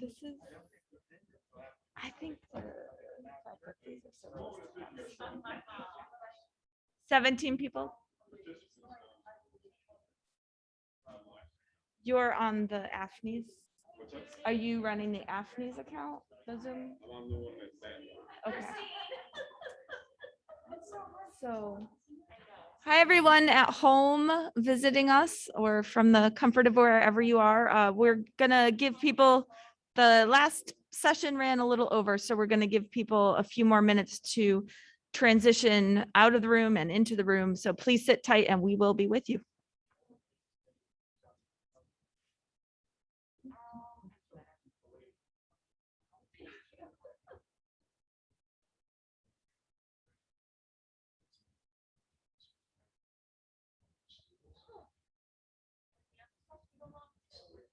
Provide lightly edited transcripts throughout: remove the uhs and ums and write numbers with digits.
This is, I think, if I put these are supposed to have 17 people. You're on the APHNYS. Are you running the APHNYS account, the Zoom? Okay. So, hi everyone at home visiting us or from the comfort of wherever you are. We're gonna give people, the last session ran a little over, so we're gonna give people a few more minutes to transition out of the room and into the room. So please sit tight and we will be with you.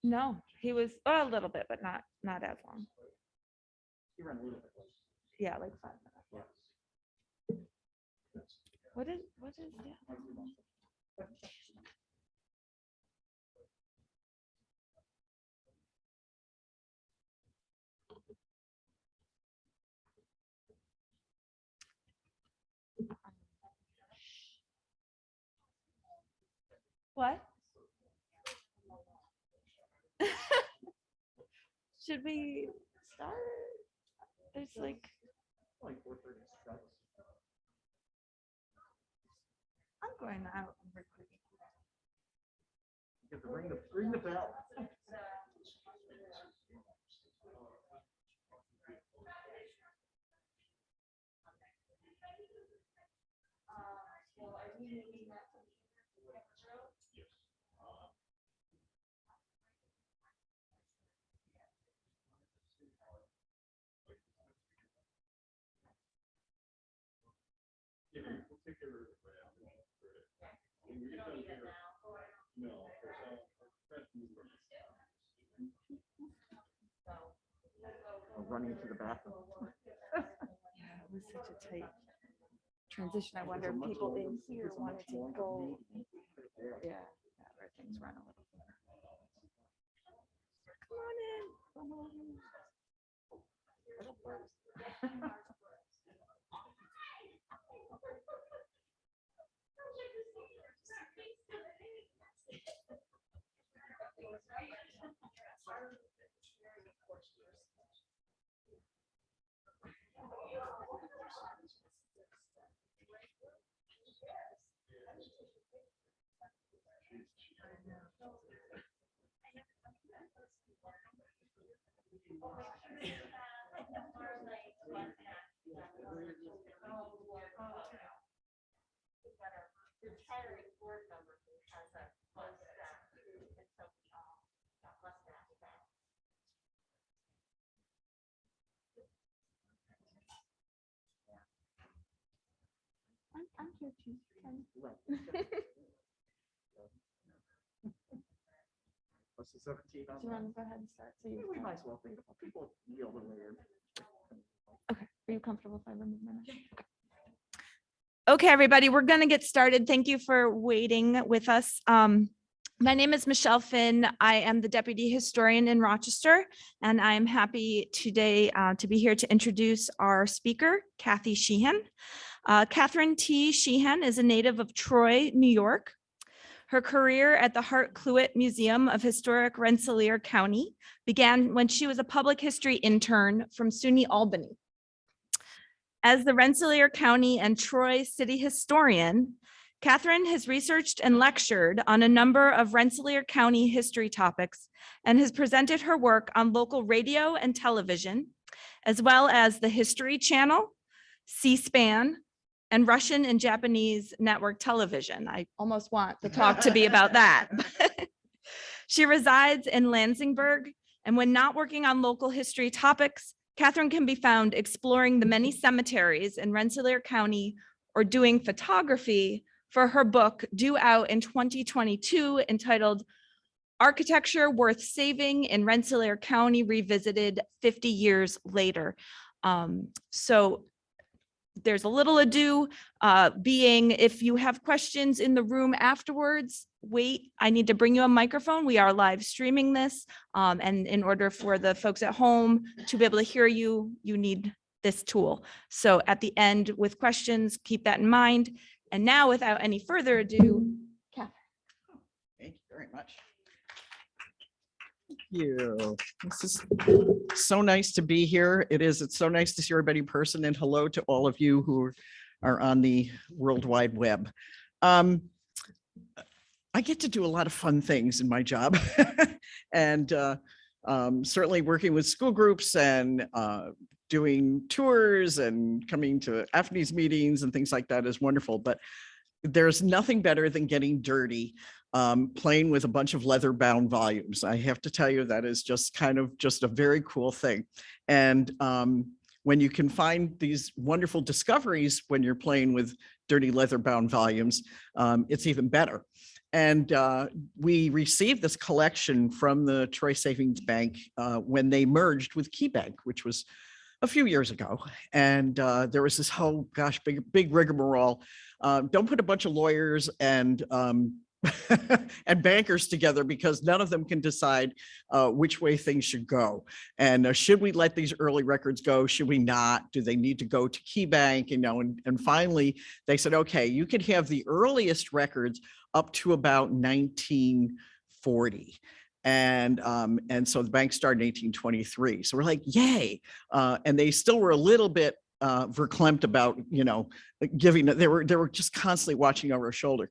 No, he was a little bit, but not as long. Yeah, like 5 minutes. What is yeah. What? Should we start? There's like 4:36. I'm going out and recording. You have to ring the bell. Running into the bathroom. Yeah, it was such a tight transition. I wonder if people in here wanted to go. Yeah, where things run a little. Come on in. Come on in. I'm here too. What's the 17 on? Do you want to go ahead and start? So We might as well think about people yelled later. Okay. Are you comfortable if I remove my mic? Okay, everybody, we're going to get started. Thank you for waiting with us. My name is Michelle Finn. I am the Deputy Historian in Rochester, and I'm happy today to be here to introduce our speaker, Kathy Sheehan. Catherine T. Sheehan is a native of Troy, New York. Her career at the Hart Cluett Museum of Historic Rensselaer County began when she was a public history intern from SUNY Albany. As the Rensselaer County and Troy City historian, Catherine has researched and lectured on a number of Rensselaer County history topics and has presented her work on local radio and television, as well as the History Channel, C-SPAN, and Russian and Japanese network television. I almost want the talk to be about that. She resides in Lansingburg, and when not working on local history topics, Catherine can be found exploring the many cemeteries in Rensselaer County or doing photography for her book due out in 2022 entitled Architecture Worth Saving in Rensselaer County Revisited 50 Years Later. So there's a little ado being if you have questions in the room afterwards, wait, I need to bring you a microphone. We are live streaming this. And in order for the folks at home to be able to hear you, you need this tool. So at the end with questions, keep that in mind. And now without any further ado, Kathy. Thank you very much. Thank you. This is so nice to be here. It's so nice to see everybody in person, and hello to all of you who are on the World Wide Web. I get to do a lot of fun things in my job and certainly working with school groups and doing tours and coming to APHNYS meetings and things like that is wonderful. But there's nothing better than getting dirty, playing with a bunch of leather bound volumes. I have to tell you, that is just kind of just a very cool thing. And when you can find these wonderful discoveries when you're playing with dirty leather bound volumes, it's even better. And we received this collection from the Troy Savings Bank when they merged with KeyBank, which was a few years ago. And there was this whole, gosh, big rigmarole. Don't put a bunch of lawyers and and bankers together, because none of them can decide which way things should go. And should we let these early records go? Should we not? Do they need to go to KeyBank? You know, and finally they said, okay, you could have the earliest records up to about 1940. And so the bank started in 1823. So we're like, yay. And they still were a little bit verklempt about, you know, giving, they were just constantly watching over our shoulder.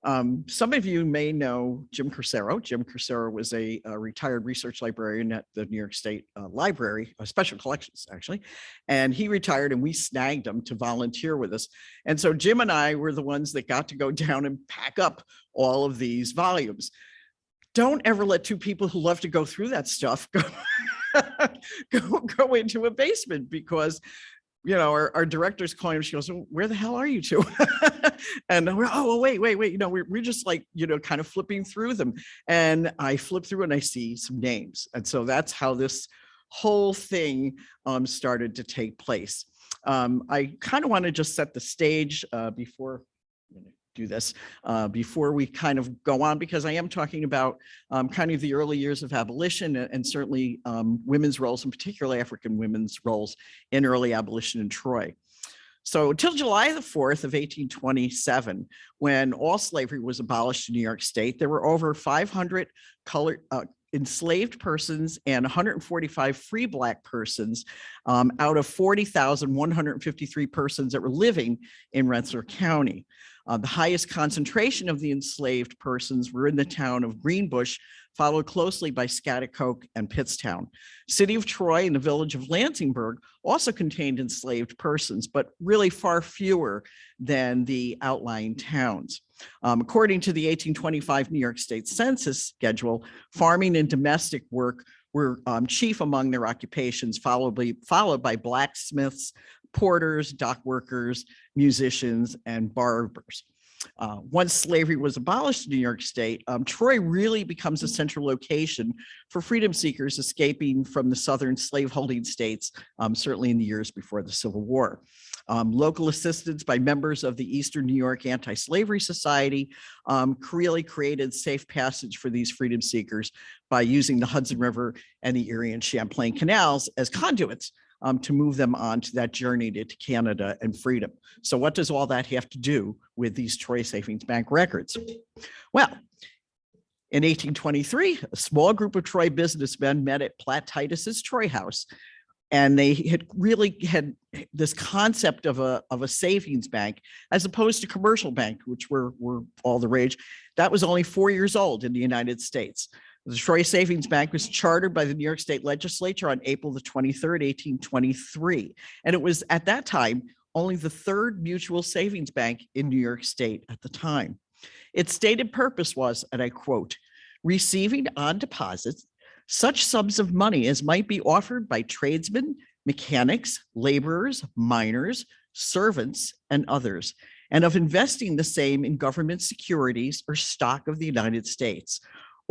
Some of you may know Jim Cursero. Jim Cursero was a retired research librarian at the New York State Library, Special Collections actually, and he retired and we snagged him to volunteer with us. And so Jim and I were the ones that got to go down and pack up all of these volumes. Don't ever let two people who love to go through that stuff go into a basement, because you know, our director's calling him. She goes, where the hell are you two? And we're, oh, wait, you know, we're just like, you know, kind of flipping through them. And I flip through and I see some names. And so that's how this whole thing started to take place. I kind of want to just set the stage before do this before we kind of go on, because I am talking about kind of the early years of abolition and certainly women's roles, and particularly African women's roles in early abolition in Troy. So until July the 4th of 1827, when all slavery was abolished in New York State, there were over 500 colored enslaved persons and 145 free Black persons out of 40,153 persons that were living in Rensselaer County. The highest concentration of the enslaved persons were in the town of Greenbush, followed closely by Scotticoke and Pittstown. City of Troy and the village of Lansingburg also contained enslaved persons, but really far fewer than the outlying towns. According to the 1825 New York State Census schedule, farming and domestic work were chief among their occupations, followed by blacksmiths, porters, dock workers, musicians, and barbers. Once slavery was abolished in New York State, Troy really becomes a central location for freedom seekers escaping from the southern slaveholding states, certainly in the years before the Civil War. Local assistance by members of the Eastern New York Anti-Slavery Society really created safe passage for these freedom seekers by using the Hudson River and the Erie and Champlain canals as conduits to move them on to that journey to Canada and freedom. So what does all that have to do with these Troy Savings Bank records? Well, in 1823, a small group of Troy businessmen met at Platt Titus's Troy House, and they had really had this concept of a savings bank as opposed to commercial bank, which were all the rage. That was only 4 years old in the United States. The Troy Savings Bank was chartered by the New York State Legislature on April the 23rd, 1823. And it was at that time only the third mutual savings bank in New York State at the time. Its stated purpose was, and I quote, receiving on deposits such sums of money as might be offered by tradesmen, mechanics, laborers, miners, servants, and others, and of investing the same in government securities or stock of the United States,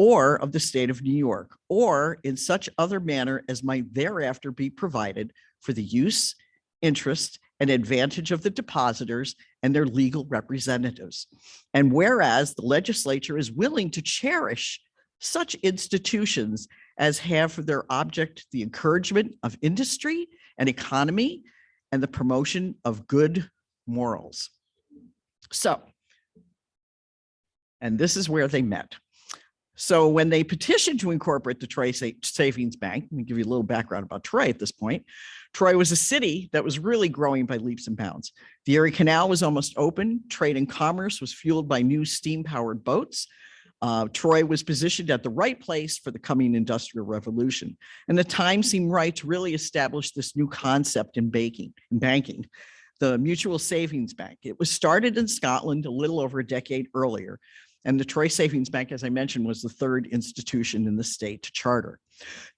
or of the state of New York, or in such other manner as might thereafter be provided for the use, interest, and advantage of the depositors and their legal representatives. And whereas the legislature is willing to cherish such institutions as have for their object the encouragement of industry and economy and the promotion of good morals. So, and this is where they met. So when they petitioned to incorporate the Troy Savings Bank, let me give you a little background about Troy at this point. Troy was a city that was really growing by leaps and bounds. The Erie Canal was almost open. Trade and commerce was fueled by new steam-powered boats. Troy was positioned at the right place for the coming industrial revolution. And the time seemed right to really establish this new concept in banking, the Mutual Savings Bank. It was started in Scotland a little over a decade earlier. And the Troy Savings Bank, as I mentioned, was the third institution in the state to charter.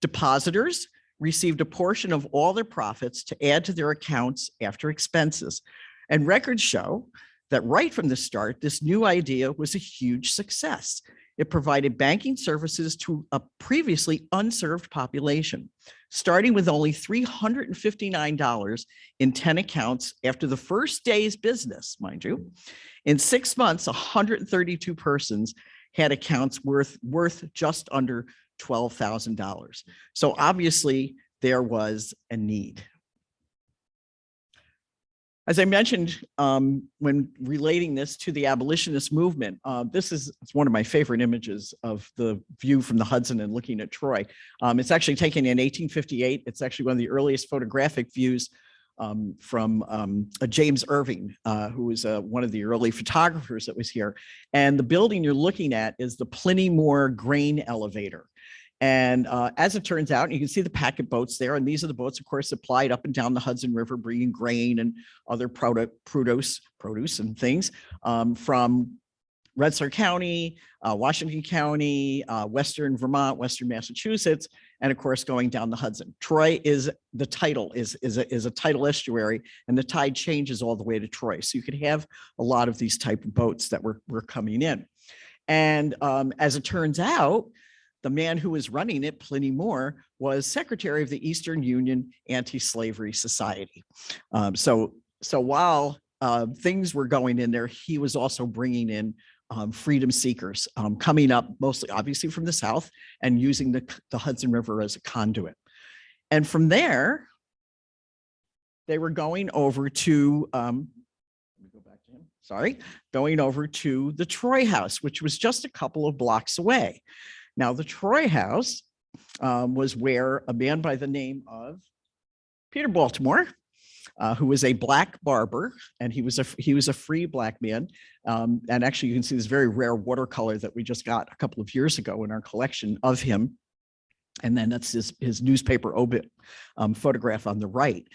Depositors received a portion of all their profits to add to their accounts after expenses. And records show that right from the start, this new idea was a huge success. It provided banking services to a previously unserved population, starting with only $359 in 10 accounts after the first day's business, mind you. In 6 months, 132 persons had accounts worth just under $12,000. So obviously there was a need. As I mentioned, when relating this to the abolitionist movement, it's one of my favorite images of the view from the Hudson and looking at Troy. It's actually taken in 1858. It's actually one of the earliest photographic views from James Irving, who was one of the early photographers that was here. And the building you're looking at is the Pliny Moore grain elevator. And as it turns out, you can see the packet boats there. And these are the boats, of course, that plied up and down the Hudson River, bringing grain and other produce and things from Rensselaer County, Washington County, Western Vermont, Western Massachusetts, and of course, going down the Hudson. Troy is the title, is a tidal estuary, and the tide changes all the way to Troy. So you could have a lot of these type of boats that were coming in. And as it turns out, the man who was running it, Pliny Moore, was secretary of the Eastern Union Anti-Slavery Society. So while things were going in there, he was also bringing in freedom seekers coming up mostly obviously from the South and using the Hudson River as a conduit. And from there, they were going over to, going over to the Troy House, which was just a couple of blocks away. Now, the Troy House was where a man by the name of Peter Baltimore, who was a black barber, and he was a free black man. And actually, you can see this very rare watercolor that we just got a couple of years ago in our collection of him. And then that's his newspaper obit photograph on the right.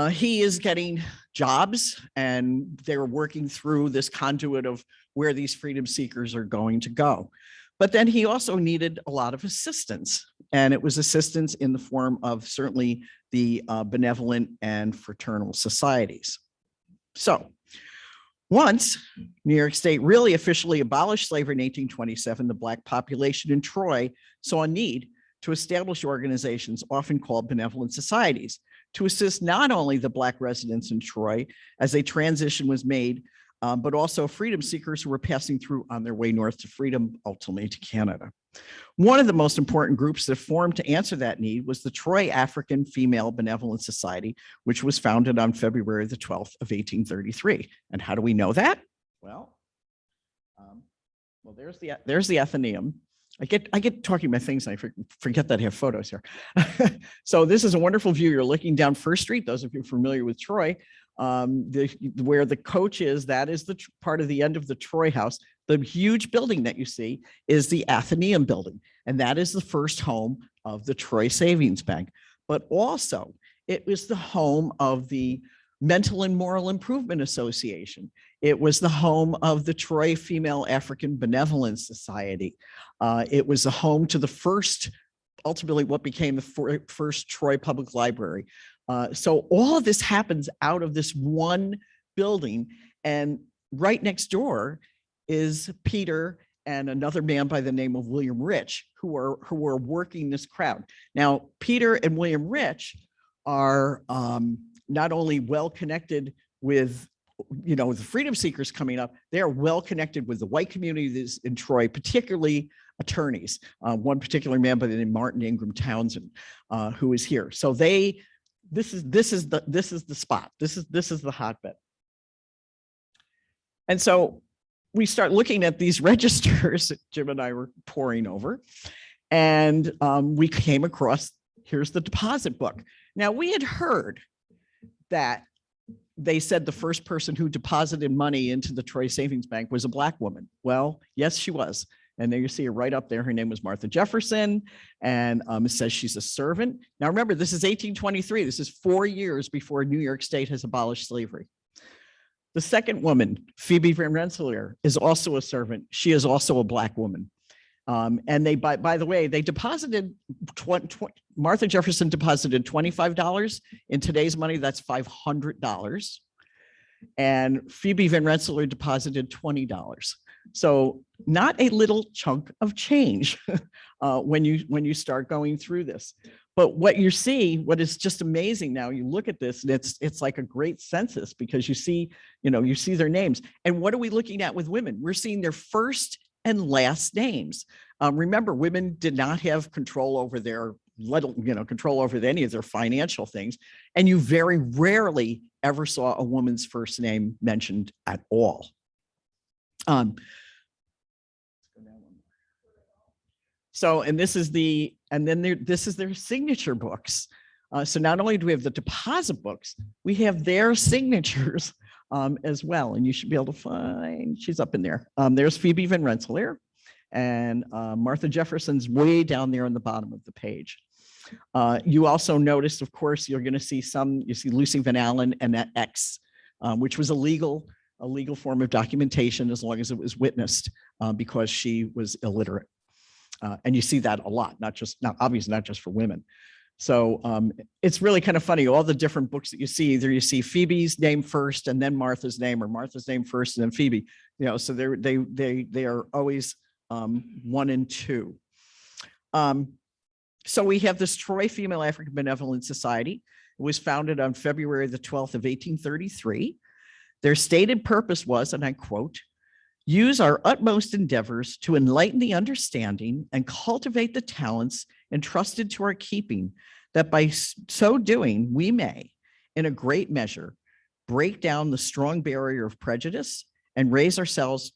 He is getting jobs, and they were working through this conduit of where these freedom seekers are going to go. But then he also needed a lot of assistance, and it was assistance in the form of certainly the benevolent and fraternal societies. So once New York State really officially abolished slavery in 1827, the Black population in Troy saw a need to establish organizations often called benevolent societies to assist not only the Black residents in Troy as a transition was made, but also freedom seekers who were passing through on their way north to freedom, ultimately to Canada. One of the most important groups that formed to answer that need was the Troy African Female Benevolent Society, which was founded on February the 12th of 1833. And how do we know that? Well, there's the Athenaeum. I get talking about things and I forget that I have photos here. So this is a wonderful view. You're looking down First Street. Those of you familiar with Troy, where the coach is, that is the part of the end of the Troy House. The huge building that you see is the Athenaeum building, and that is the first home of the Troy Savings Bank. But also, it was the home of the Mental and Moral Improvement Association. It was the home of the Troy Female African Benevolence Society. It was the home to the first, ultimately what became the first Troy Public Library. So all of this happens out of this one building, and right next door is Peter and another man by the name of William Rich, who are working this crowd. Now, Peter and William Rich are not only well connected with you know, the freedom seekers coming up, they are well connected with the white communities in Troy, particularly attorneys. One particular man by the name of Martin Ingram Townsend, who is here. So this is the spot. This is the hotbed. And so we start looking at these registers that Jim and I were poring over, and we came across, here's the deposit book. Now, we had heard that they said the first person who deposited money into the Troy Savings Bank was a Black woman. Well, yes, she was. And there you see her right up there. Her name was Martha Jefferson, and it says she's a servant. Now, remember, this is 1823. This is 4 years before New York State has abolished slavery. The second woman, Phoebe Van Rensselaer, is also a servant. She is also a Black woman. And they, by the way, they deposited, Martha Jefferson deposited $25. In today's money, that's $500. And Phoebe Van Rensselaer deposited $20. So not a little chunk of change when you start going through this. But what you see, what is just amazing now, you look at this and it's like a great census, because you see their names. And what are we looking at with women? We're seeing their first and last names. Remember, women did not have control over control over any of their financial things. And you very rarely ever saw a woman's first name mentioned at all. So, and this is this is their signature books. So not only do we have the deposit books, we have their signatures as well. And you should be able to find, she's up in there. There's Phoebe Van Rensselaer, and Martha Jefferson's way down there on the bottom of the page. You also notice, of course, you're going to see you see Lucy Van Allen and that X, which was a legal form of documentation as long as it was witnessed, because she was illiterate. And you see that a lot, obviously not just for women. So it's really kind of funny, all the different books that you see, either you see Phoebe's name first and then Martha's name, or Martha's name first and then Phoebe, so they are always 1 and 2. So we have this Troy Female African Benevolent Society. It was founded on February the 12th of 1833. Their stated purpose was, and I quote, "Use our utmost endeavors to enlighten the understanding and cultivate the talents entrusted to our keeping, that by so doing we may, in a great measure, break down the strong barrier of prejudice and raise ourselves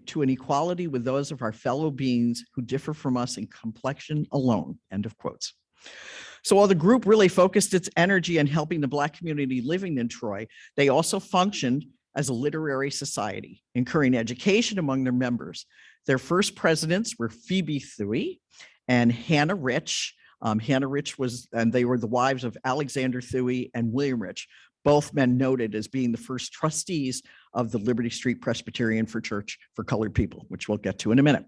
to an equality with those of our fellow beings who differ from us in complexion alone," end of quotes. So while the group really focused its energy on helping the Black community living in Troy, they also functioned as a literary society, encouraging education among their members. Their first presidents were Phoebe Thuy and Hannah Rich. Hannah Rich and they were the wives of Alexander Thuy and William Rich, both men noted as being the first trustees of the Liberty Street Presbyterian Church for Colored People, which we'll get to in a minute.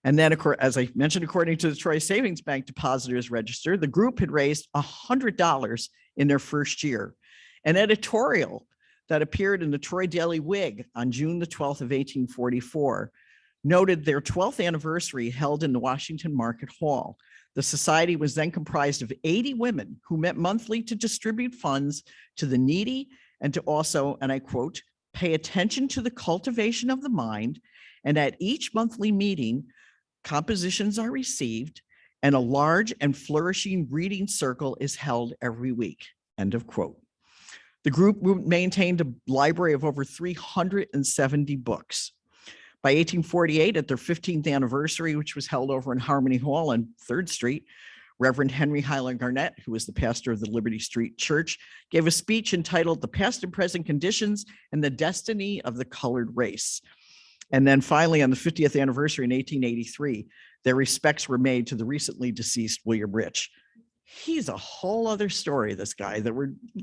And then, as I mentioned, according to the Troy Savings Bank Depositors Register, the group had raised $100 in their first year. An editorial that appeared in the Troy Daily Whig on June the 12th of 1844 noted their 12th anniversary held in the Washington Market Hall. The society was then comprised of 80 women who met monthly to distribute funds to the needy and to also, and I quote, "pay attention to the cultivation of the mind, and at each monthly meeting, compositions are received and a large and flourishing reading circle is held every week," end of quote. The group maintained a library of over 370 books. By 1848, at their 15th anniversary, which was held over in Harmony Hall on 3rd Street, Reverend Henry Highland Garnett, who was the pastor of the Liberty Street Church, gave a speech entitled "The Past and Present Conditions and the Destiny of the Colored Race." And then finally, on the 50th anniversary in 1883, their respects were made to the recently deceased William Rich. He's a whole other story, this guy,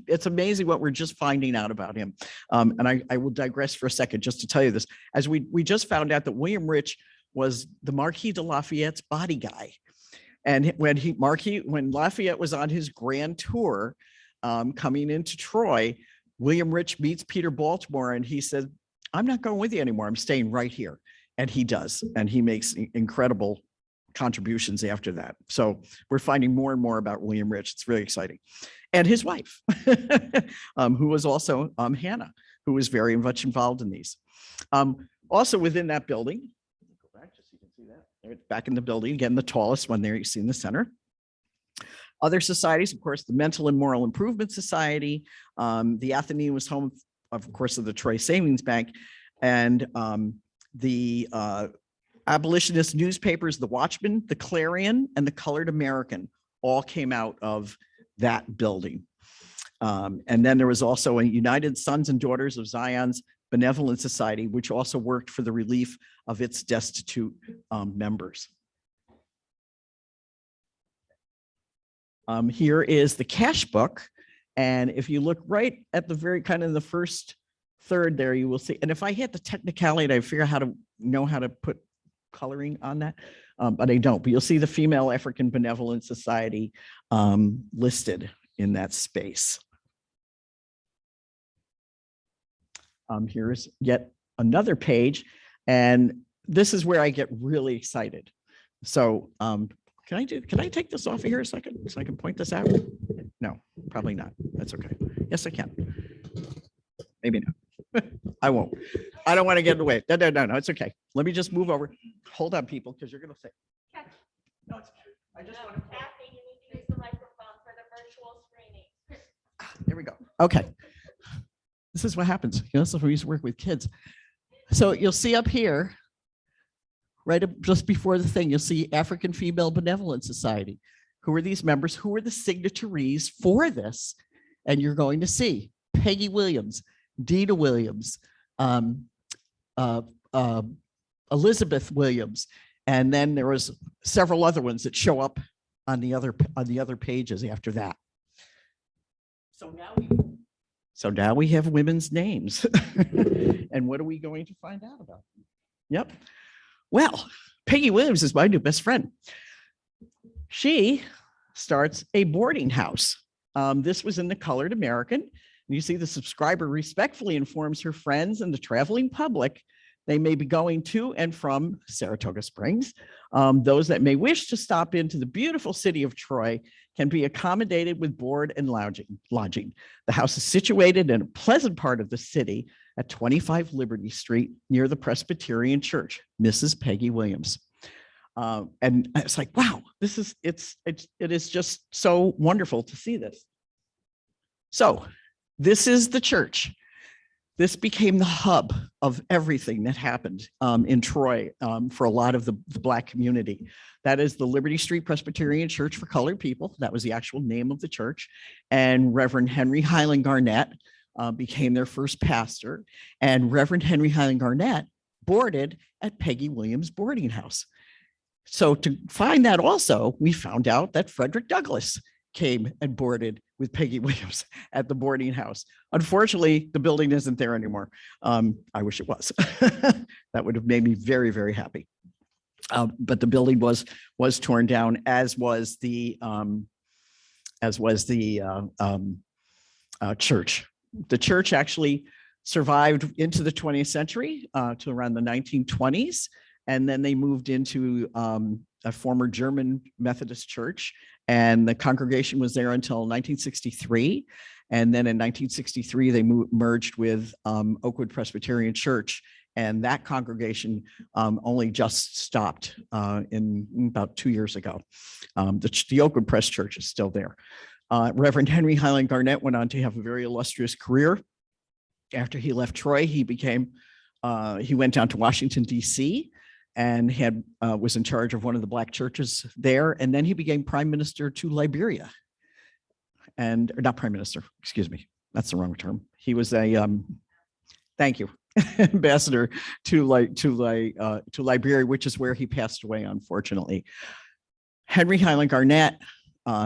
it's amazing what we're just finding out about him. And I will digress for a second just to tell you this. As we just found out that William Rich was the Marquis de Lafayette's body guy. And when Lafayette was on his grand tour coming into Troy, William Rich meets Peter Baltimore and he said, "I'm not going with you anymore. I'm staying right here." And he does. And he makes incredible contributions after that. So we're finding more and more about William Rich. It's really exciting. And his wife, who was also Hannah. who was very much involved in these. Also within that building, go back just so you can see that. There, back in the building, again, the tallest one there you see in the center. Other societies, of course, the Mental and Moral Improvement Society, the APHNYS was home, of course, of the Troy Savings Bank, and the abolitionist newspapers, the Watchman, the Clarion, and the Colored American all came out of that building. And then there was also a United Sons and Daughters of Zion's Benevolent Society, which also worked for the relief of its destitute members. Here is the cash book. And if you look right at the very kind of the first third there, you will see, and if I hit the technicality, I figure out how to know how to put coloring on that, but I don't. But you'll see the Female African Benevolent Society listed in that space. Here's yet another page, and this is where I get really excited. So can I take this off of here a second so I can point this out? No, probably not. That's okay. Yes, I can. Maybe not. I won't. I don't want to get in the way. No, it's okay. Let me just move over. Hold on, people, because you're going to say. No, it's okay. I just want to. Kathy, you need to use the microphone for the virtual screening. There we go. Okay. This is what happens. You know, so we used to work with kids. So you'll see up here, right up just before the thing, you'll see African Female Benevolent Society. Who are these members? Who are the signatories for this? And you're going to see Peggy Williams, Dina Williams, Elizabeth Williams, and then there was several other ones that show up on the other pages after that. So now we have women's names. And what are we going to find out about? Yep. Well, Peggy Williams is my new best friend. She starts a boarding house. This was in the Colored American. And you see the subscriber respectfully informs her friends and the traveling public they may be going to and from Saratoga Springs. Those that may wish to stop into the beautiful city of Troy can be accommodated with board and lodging. The house is situated in a pleasant part of the city at 25 Liberty Street near the Presbyterian Church, Mrs. Peggy Williams. And it's like, wow, it is just so wonderful to see this. So this is the church. This became the hub of everything that happened in Troy for a lot of the Black community. That is the Liberty Street Presbyterian Church for Colored People. That was the actual name of the church. And Reverend Henry Highland Garnett became their first pastor. And Reverend Henry Highland Garnett boarded at Peggy Williams boarding house. So to find that also, we found out that Frederick Douglass came and boarded with Peggy Williams at the boarding house. Unfortunately, the building isn't there anymore. I wish it was. That would have made me very, very happy. But the building was torn down, as was the church. The church actually survived into the 20th century to around the 1920s, and then they moved into a former German Methodist church, and the congregation was there until 1963. And then in 1963, they merged with Oakwood Presbyterian Church, and that congregation only just stopped in about 2 years ago. The Oakwood Pres Church is still there. Reverend Henry Highland Garnett went on to have a very illustrious career. After he left Troy, he went down to Washington, D.C., and was in charge of one of the Black churches there. And then he became prime minister to Liberia. And not prime minister, excuse me, that's the wrong term. He was a, thank you, ambassador to Liberia, which is where he passed away, unfortunately. Henry Highland Garnett,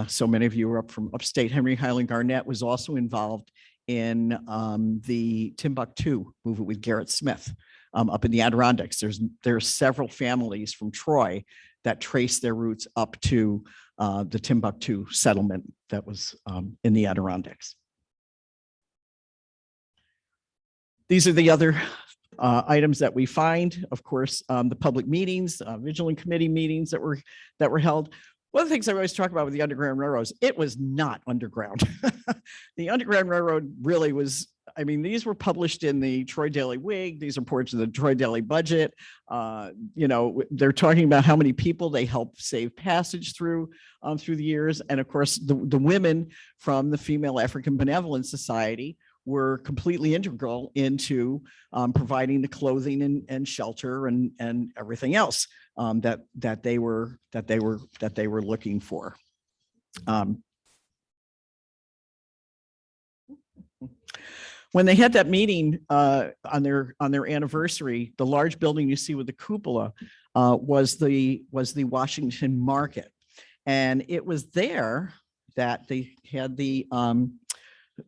so many of you are up from upstate. Henry Highland Garnett was also involved in the Timbuktu movement with Garrett Smith. Up in the Adirondacks. There are several families from Troy that trace their roots up to the Timbuktu settlement that was in the Adirondacks. These are the other items that we find. Of course, the public meetings, vigilant committee meetings that were held. One of the things I always talk about with the Underground Railroads, it was not underground. The Underground Railroad really was I mean, these were published in the Troy Daily Whig. These are reports of the Troy Daily Budget. You know, they're talking about how many people they helped save passage through the years. And of course, the women from the Female African Benevolent Society were completely integral into providing the clothing and shelter and everything else that they were looking for. When they had that meeting on their anniversary, the large building you see with the cupola was the Washington Market, and it was there that they had the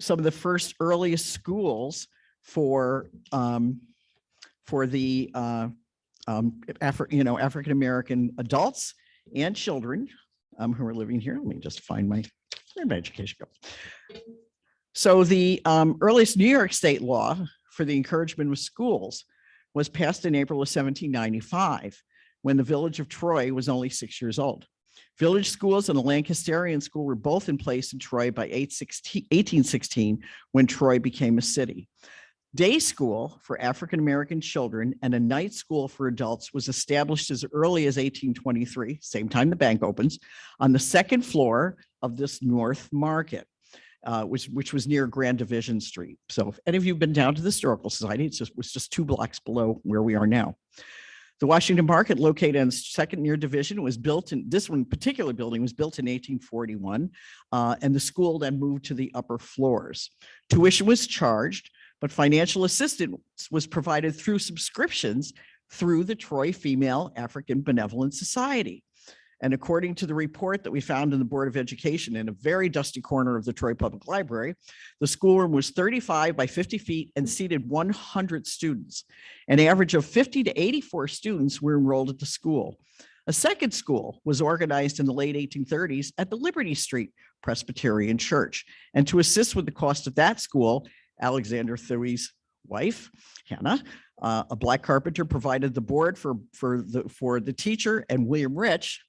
some of the first earliest schools for the African American adults and children who are living here. Let me just find where'd my education go? So the earliest New York state law for the encouragement of schools was passed in April of 1795, when the village of Troy was only 6 years old. Village schools and a Lancasterian school were both in place in Troy by 1816, when Troy became a city. Day school for African American children and a night school for adults was established as early as 1823, same time the bank opens, on the second floor of this North Market. Which was near Grand Division Street. So if any of you have been down to the Historical Society, it was just 2 blocks below where we are now. The Washington Market, located on Second near Division, was built in, this one particular building was built in 1841, and the school then moved to the upper floors. Tuition was charged, but financial assistance was provided through subscriptions through the Troy Female African Benevolent Society. And according to the report that we found in the Board of Education in a very dusty corner of the Troy Public Library, the schoolroom was 35 by 50 feet and seated 100 students. An average of 50 to 84 students were enrolled at the school. A second school was organized in the late 1830s at the Liberty Street Presbyterian Church. And to assist with the cost of that school, Alexander Thuey's wife, Hannah, a black carpenter, provided the board for the teacher, and William Rich,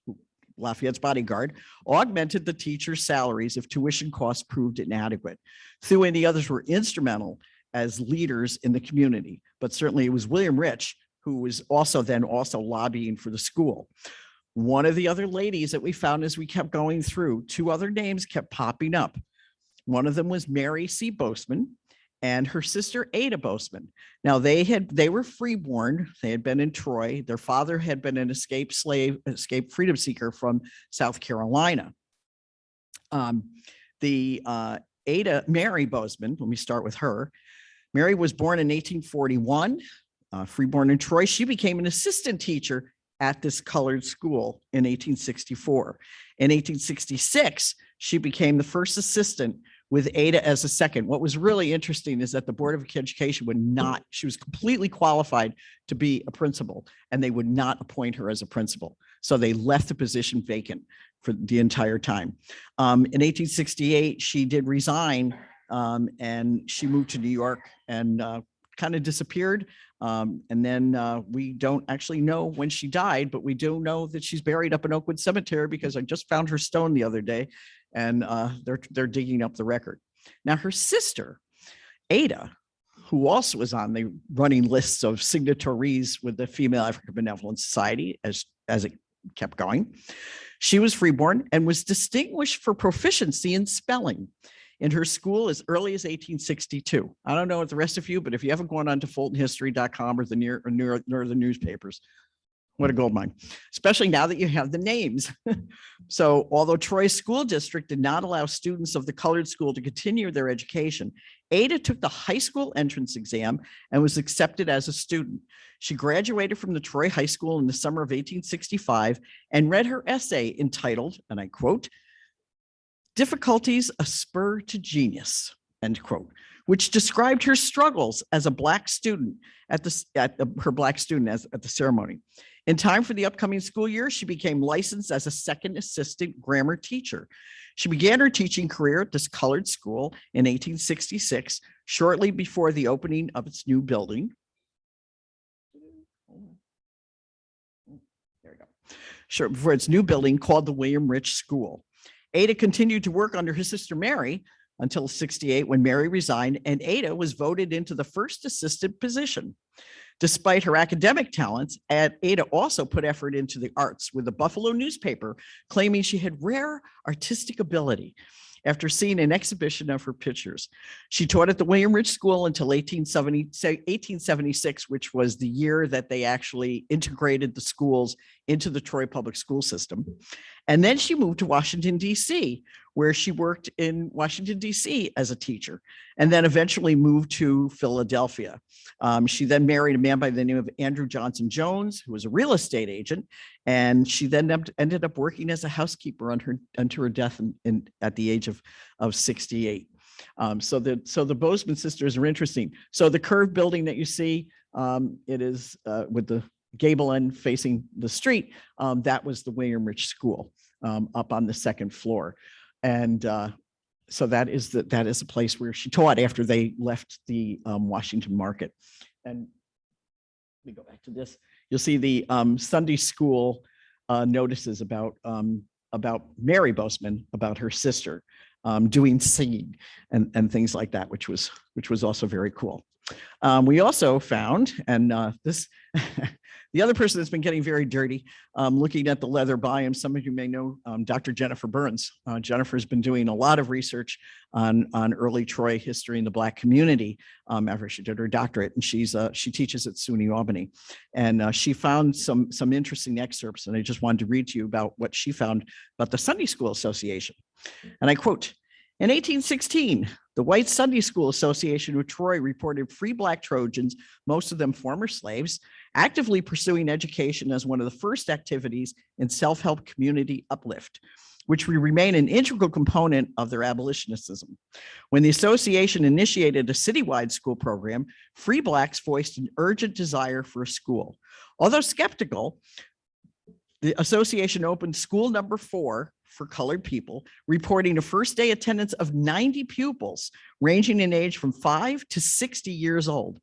Lafayette's bodyguard, augmented the teachers' salaries if tuition costs proved inadequate. Thuey and the others were instrumental as leaders in the community, but certainly it was William Rich who was also lobbying for the school. One of the other ladies that we found as we kept going through, 2 other names kept popping up. One of them was Mary C. Boastman, and her sister Ada Boastman. Now they were freeborn. They had been in Troy. Their father had been an escaped freedom seeker from South Carolina. Mary Boastman, let me start with her. Mary was born in 1841, freeborn in Troy. She became an assistant teacher at this colored school in 1864. In 1866, she became the first assistant with Ada as a second. What was really interesting is that the Board of Education she was completely qualified to be a principal, and they would not appoint her as a principal. So they left the position vacant for the entire time. In 1868, she did resign, and she moved to New York and kind of disappeared. And then we don't actually know when she died, but we do know that she's buried up in Oakwood Cemetery, because I just found her stone the other day, and they're digging up the record. Now, her sister, Ada, who also was on the running lists of signatories with the Female African Benevolent Society as it kept going, she was freeborn and was distinguished for proficiency in spelling in her school as early as 1862. I don't know what the rest of you, but if you haven't gone on to FultonHistory.com or the newspapers, what a gold mine, especially now that you have the names. So although Troy School District did not allow students of the colored school to continue their education, Ada took the high school entrance exam and was accepted as a student. She graduated from the Troy High School in the summer of 1865 and read her essay entitled, and I quote, "Difficulties, a Spur to Genius," end quote, which described her struggles as a black student at the ceremony. In time for the upcoming school year, she became licensed as a second assistant grammar teacher. She began her teaching career at this colored school in 1866, shortly before the opening of its new building. There we go. Short before its new building called the William Rich School. Ada continued to work under her sister Mary, until 68 when Mary resigned and Ada was voted into the first assistant position. Despite her academic talents, Ada also put effort into the arts, with the Buffalo newspaper claiming she had rare artistic ability after seeing an exhibition of her pictures. She taught at the William Rich School until 1876, which was the year that they actually integrated the schools into the Troy public school system. And then she moved to Washington, D.C., where she worked in Washington, D.C. as a teacher, and then eventually moved to Philadelphia. She then married a man by the name of Andrew Johnson Jones, who was a real estate agent. And she then ended up working as a housekeeper until her death at the age of 68. So the Bozeman sisters are interesting. So the curved building that you see, it is with the gable end facing the street. That was the William Rich School up on the second floor. And so that is a place where she taught after they left the Washington Market. And let me go back to this. You'll see the Sunday school notices about Mary Bozeman, about her sister doing singing and things like that, which was also very cool. We also found, and this, the other person that's been getting very dirty, looking at the leather biome, some of you may know Dr. Jennifer Burns. Jennifer's been doing a lot of research on early Troy history in the Black community after she did her doctorate, and she teaches at SUNY Albany. And she found some interesting excerpts, and I just wanted to read to you about what she found about the Sunday School Association. And I quote, "In 1816, the White Sunday School Association of Troy reported free Black Trojans, most of them former slaves, actively pursuing education as one of the first activities in self-help community uplift, which would remain an integral component of their abolitionists. When the association initiated a citywide school program, free Blacks voiced an urgent desire for a school. Although skeptical, the association opened school number 4 for colored people, reporting a first day attendance of 90 pupils, ranging in age from 5 to 60 years old.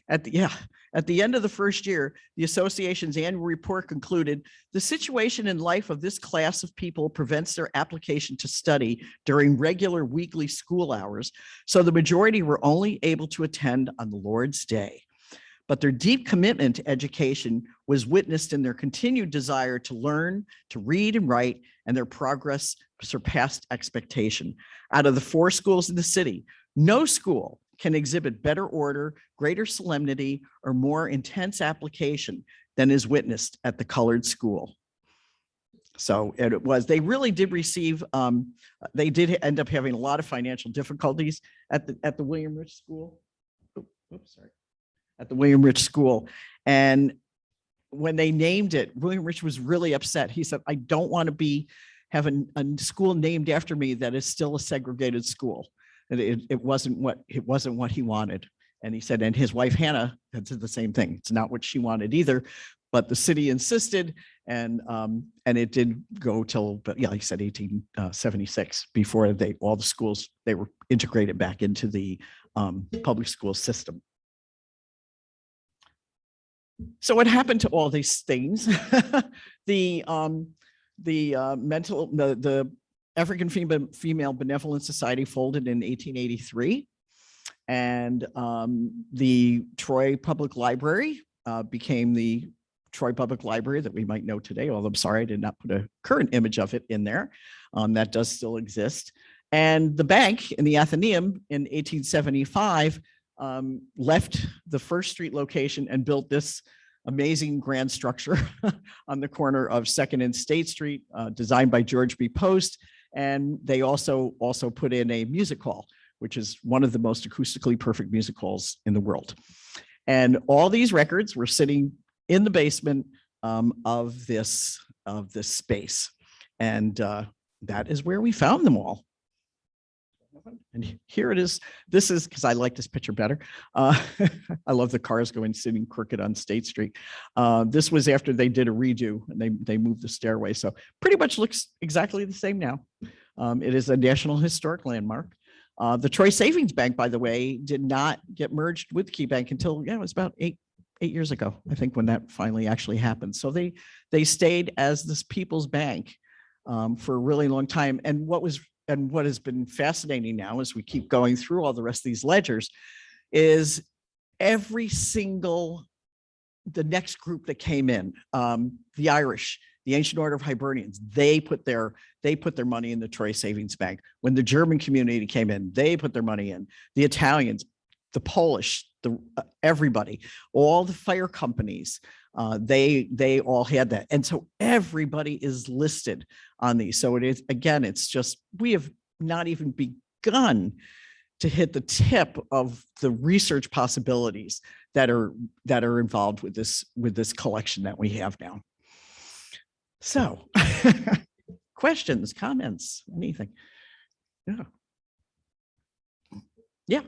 At the end of the first year, the association's annual report concluded, the situation in life of this class of people prevents their application to study during regular weekly school hours, so the majority were only able to attend on the Lord's Day. But their deep commitment to education was witnessed in their continued desire to learn, to read and write, and their progress surpassed expectation. Out of the 4 schools in the city, no school can exhibit better order, greater solemnity, or more intense application than is witnessed at the colored school." So they really did receive, they did end up having a lot of financial difficulties at the William Rich School. At the William Rich School. And when they named it, William Rich was really upset. He said, "I don't want to have a school named after me that is still a segregated school." And it wasn't what he wanted. And he said, and his wife Hannah had said the same thing. It's not what she wanted either, but the city insisted, and it did go till, but yeah, like I said, 1876 before all the schools, they were integrated back into the public school system. So what happened to all these things? The African Female Benevolent Society folded in 1883, and the Troy Public Library became the Troy Public Library that we might know today, although I'm sorry I did not put a current image of it in there. That does still exist. And the bank in the Athenaeum in 1875 left the First Street location and built this amazing grand structure on the corner of 2nd and State Street, designed by George B. Post. And they also put in a music hall, which is one of the most acoustically perfect music halls in the world. And all these records were sitting in the basement of this space. And that is where we found them all. And here it is. This is, because I like this picture better. I love the cars going sitting crooked on State Street. This was after they did a redo and they moved the stairway. So pretty much looks exactly the same now. It is a National Historic Landmark. The Troy Savings Bank, by the way, did not get merged with Key Bank until, it was about eight years ago, I think, when that finally actually happened. So they stayed as this People's Bank for a really long time. And what was and what has been fascinating now as we keep going through all the rest of these ledgers is every single, the next group that came in, the Irish, the Ancient Order of Hibernians, they put their money in the Troy Savings Bank. When the German community came in, they put their money in. The Italians, the Polish, everybody, all the fire companies, they all had that. And so everybody is listed on these. So it is, again, it's just, we have not even begun to hit the tip of the research possibilities that are involved with this collection that we have now. So questions, comments, anything? Yeah. Yeah.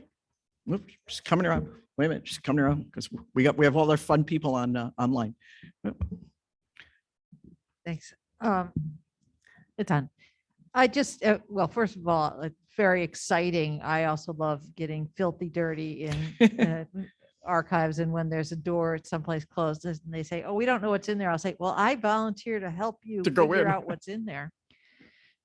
Oops, just coming around. Wait a minute, just coming around because we have all our fun people on online. Thanks. It's on. I just, well, first of all, it's very exciting. I also love getting filthy dirty in archives, and when there's a door at someplace closed and they say, oh, we don't know what's in there, I'll say, well, I volunteer to help you To go figure in. out what's in there.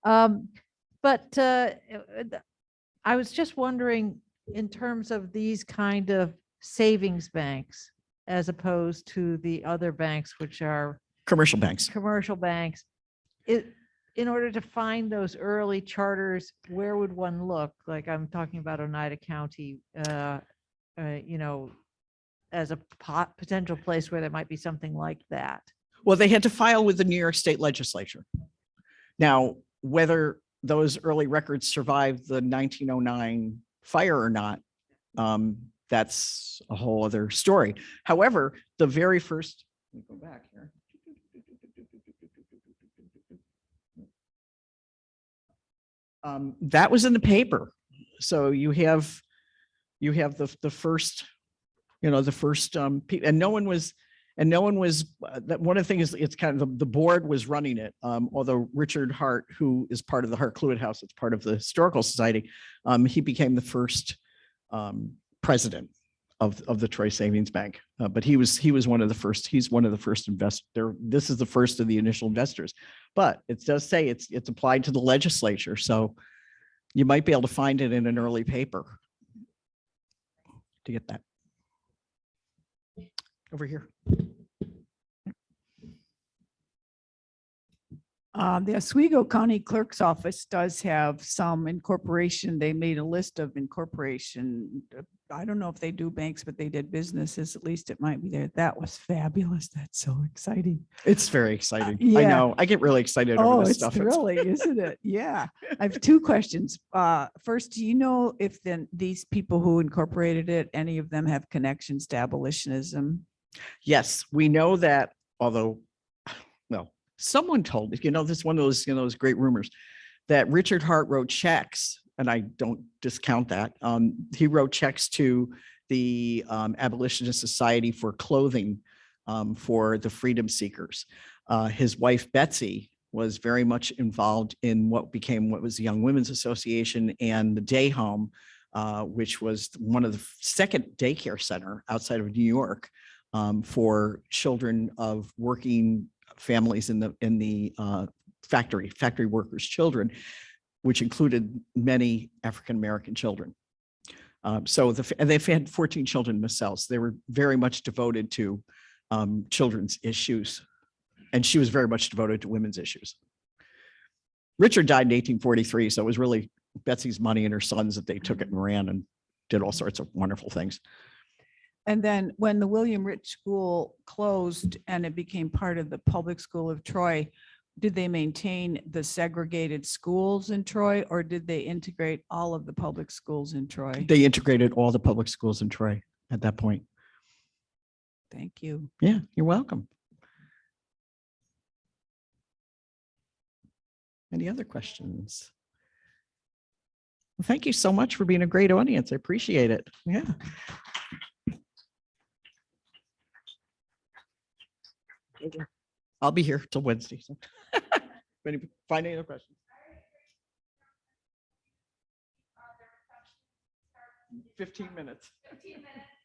But I was just wondering, in terms of these kind of savings banks, as opposed to the other banks, which are Commercial banks. commercial banks, in order to find those early charters, where would one look? Like, I'm talking about Oneida County, you know, as a potential place where there might be something like that. Well, they had to file with the New York State Legislature. Now, whether those early records survived the 1909 fire or not, that's a whole other story. However, the very first, let me go back here. That was in the paper. So you have the first, you know, the first, and no one was, that one of the things, it's kind of the board was running it. Although Richard Hart, who is part of the Hart Cluett House, it's part of the Historical Society, he became the first president of the Troy Savings Bank. But he was one of the first, he's one of the first investors. This is the first of the initial investors, but it does say it's applied to the legislature. So you might be able to find it in an early paper to get that. Over here. The Oswego County Clerk's Office does have some incorporation. They made a list of incorporation. I don't know if they do banks, but they did businesses. At least it might be there. That was fabulous. That's so exciting. It's very exciting. I yeah. know. I get really excited Oh, over this it's stuff. thrilling, isn't it? Yeah. I have two questions. First, do you know if then these people who incorporated it, any of them have connections to abolitionism? Yes, we know that, although, well, someone told me, you know, this is one of those, you know, those great rumors that Richard Hart wrote checks, and I don't discount that. He wrote checks to the Abolitionist Society for clothing for the freedom seekers. His wife, Betsy, was very much involved in what was the Young Women's Association and the Day Home, which was one of the second daycare center outside of New York for children of working families in the factory workers' children, which included many African-American children. So they've had 14 children themselves. They were very much devoted to children's issues, and she was very much devoted to women's issues. Richard died in 1843, so it was really Betsy's money and her sons that they took it and ran and did all sorts of wonderful things. And then when the William Rich School closed and it became part of the Public School of Troy, did they maintain the segregated schools in Troy, or did they integrate all of the public schools in Troy? They integrated all the public schools in Troy at that point. Thank you. Yeah, you're welcome. Any other questions? Well, thank you so much for being a great audience. I appreciate it. Yeah. I'll be here till Wednesday. So. Find any other questions? 15 minutes. 15 minutes.